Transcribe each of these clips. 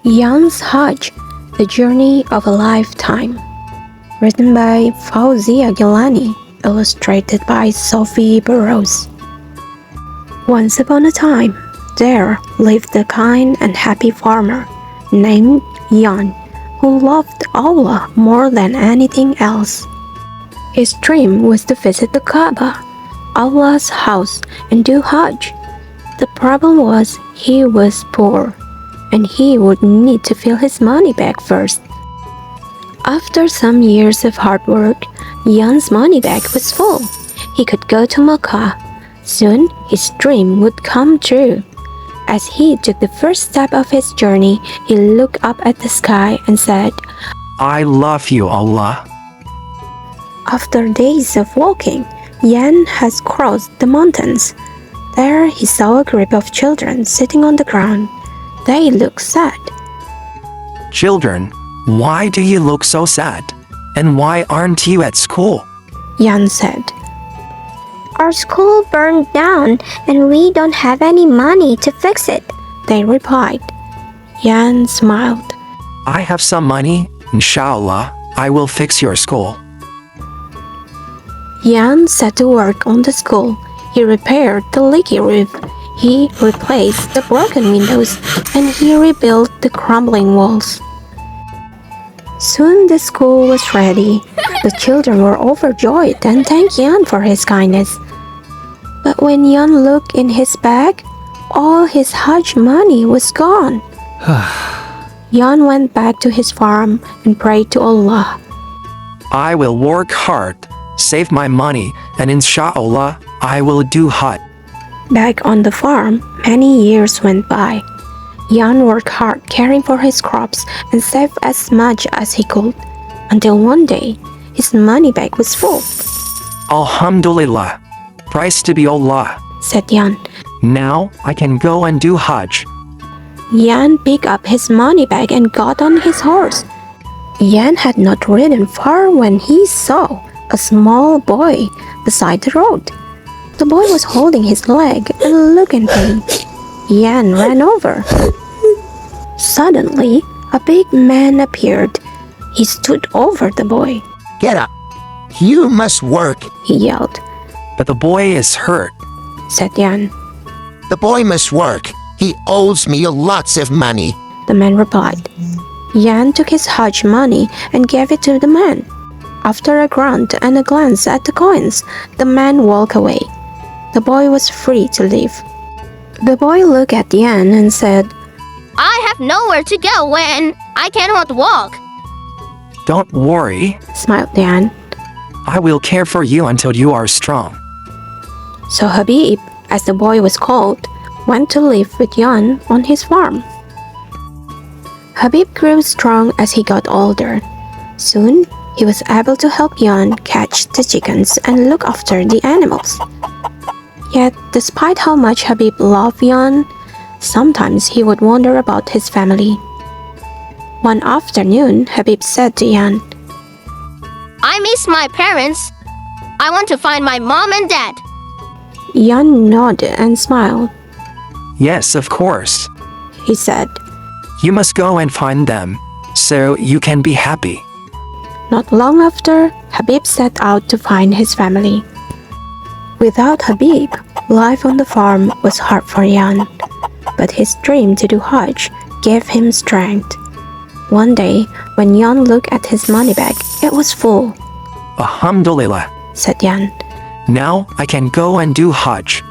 Jan's Hajj, The Journey of a Lifetime. Written by Fawzia Gilani, illustrated by Sophie Burrows. Once upon a time, there lived a kind and happy farmer named Jan, who loved Allah more than anything else. His dream was to visit the Kaaba, Allah's house, and do Hajj. The problem was he was poor, and he would need to fill his money bag first. After some years of hard work, Jan's money bag was full. He could go to Mecca. Soon, his dream would come true. As he took the first step of his journey, he looked up at the sky and said, I love you, Allah. After days of walking, Jan has crossed the mountains. There he saw a group of children sitting on the ground. They looked sad. Children, why do you look so sad? And why aren't you at school? Jan said. Our school burned down and we don't have any money to fix it, they replied. Jan smiled. I have some money. Inshallah, I will fix your school. Jan set to work on the school. He repaired the leaky roof. He replaced the broken windows, and he rebuilt the crumbling walls. Soon the school was ready. The children were overjoyed and thanked Jan for his kindness. But when Jan looked in his bag, all his Hajj money was gone. Jan went back to his farm and prayed to Allah. I will work hard, save my money, and inshallah, I will do Hajj. Back on the farm, many years went by. Jan worked hard caring for his crops and saved as much as he could, until one day, his money bag was full. Alhamdulillah, praise to be Allah, said Jan. Now I can go and do Hajj. Jan picked up his money bag and got on his horse. Jan had not ridden far when he saw a small boy beside the road. The boy was holding his leg and looked in pain. Jan ran over. Suddenly, a big man appeared. He stood over the boy. Get up. You must work, he yelled. But the boy is hurt, said Jan. The boy must work. He owes me lots of money, the man replied. Jan took his Hajj money and gave it to the man. After a grunt and a glance at the coins, the man walked away. The boy was free to leave. The boy looked at Jan and said, I have nowhere to go when I cannot walk. Don't worry, smiled Jan. I will care for you until you are strong. So Habib, as the boy was called, went to live with Jan on his farm. Habib grew strong as he got older. Soon, he was able to help Jan catch the chickens and look after the animals. Yet, despite how much Habib loved Jan, sometimes he would wonder about his family. One afternoon, Habib said to Jan, I miss my parents. I want to find my mom and dad. Jan nodded and smiled. Yes, of course, he said. You must go and find them, so you can be happy. Not long after, Habib set out to find his family. Without Habib, life on the farm was hard for Jan, but his dream to do Hajj gave him strength. One day, when Jan looked at his money bag, it was full. Alhamdulillah, said Jan. Now I can go and do Hajj.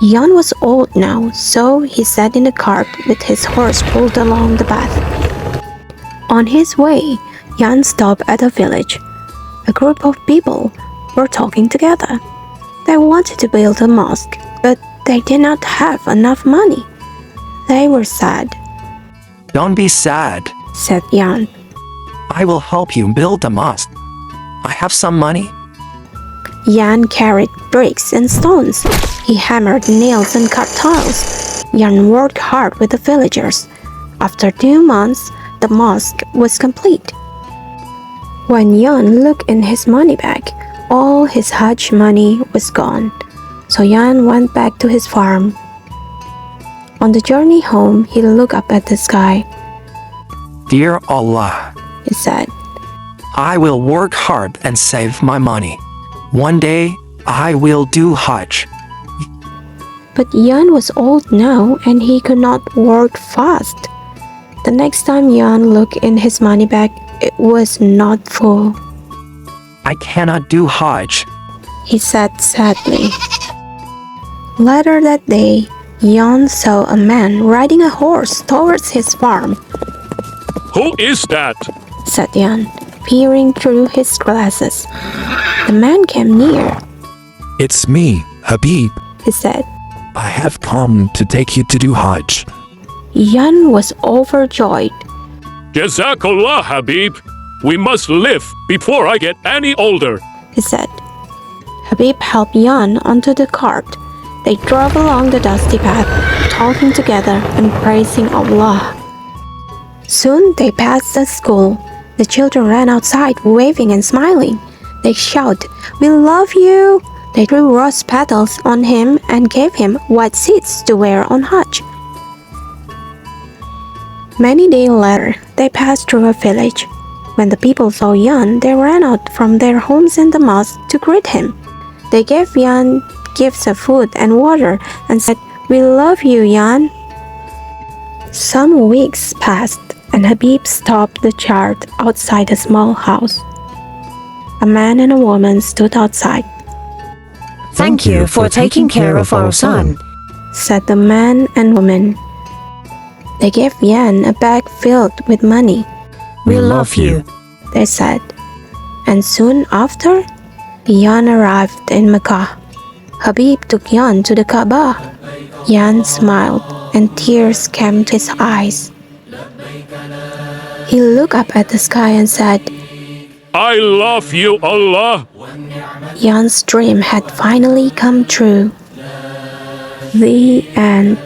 Jan was old now, so he sat in the cart with his horse pulled along the path. On his way, Jan stopped at a village. A group of people were talking together. They wanted to build a mosque, but they did not have enough money. They were sad. Don't be sad, said Jan. I will help you build a mosque. I have some money. Jan carried bricks and stones. He hammered nails and cut tiles. Jan worked hard with the villagers. After 2 months, the mosque was complete. When Jan looked in his money bag, all his Hajj money was gone. So Jan went back to his farm. On the journey home, he looked up at the sky. Dear Allah, he said. I will work hard and save my money. One day, I will do Hajj. But Jan was old now and he could not work fast. The next time Jan looked in his money bag, it was not full. I cannot do Hajj. He said sadly. Later that day, Jan saw a man riding a horse towards his farm, Who is that? said Jan, peering through his glasses. The man came near, It's me, Habib. he said. I have come to take you to do Hajj. Jan was overjoyed. Jazakallah, Habib. We must live before I get any older. He said. Habib helped Jan onto the cart. They drove along the dusty path, talking together and praising Allah. Soon they passed the school. The children ran outside, waving and smiling. They shouted, "We love you!" They threw rose petals on him and gave him white seeds to wear on Hajj. Many days later, they passed through a village. When the people saw Jan, they ran out from their homes in the mosque to greet him. They gave Jan gifts of food and water and said, "We love you, Jan." Some weeks passed and Habib stopped the chariot outside a small house. A man and a woman stood outside, Thank you for taking care of our son. said the man and woman. They gave Jan a bag filled with money, We love you. they said. And soon after, Jan arrived in Mecca. Habib took Jan to the Kaaba. Jan smiled and tears came to his eyes. He looked up at the sky and said, I love you, Allah. Jan's dream had finally come true. The end.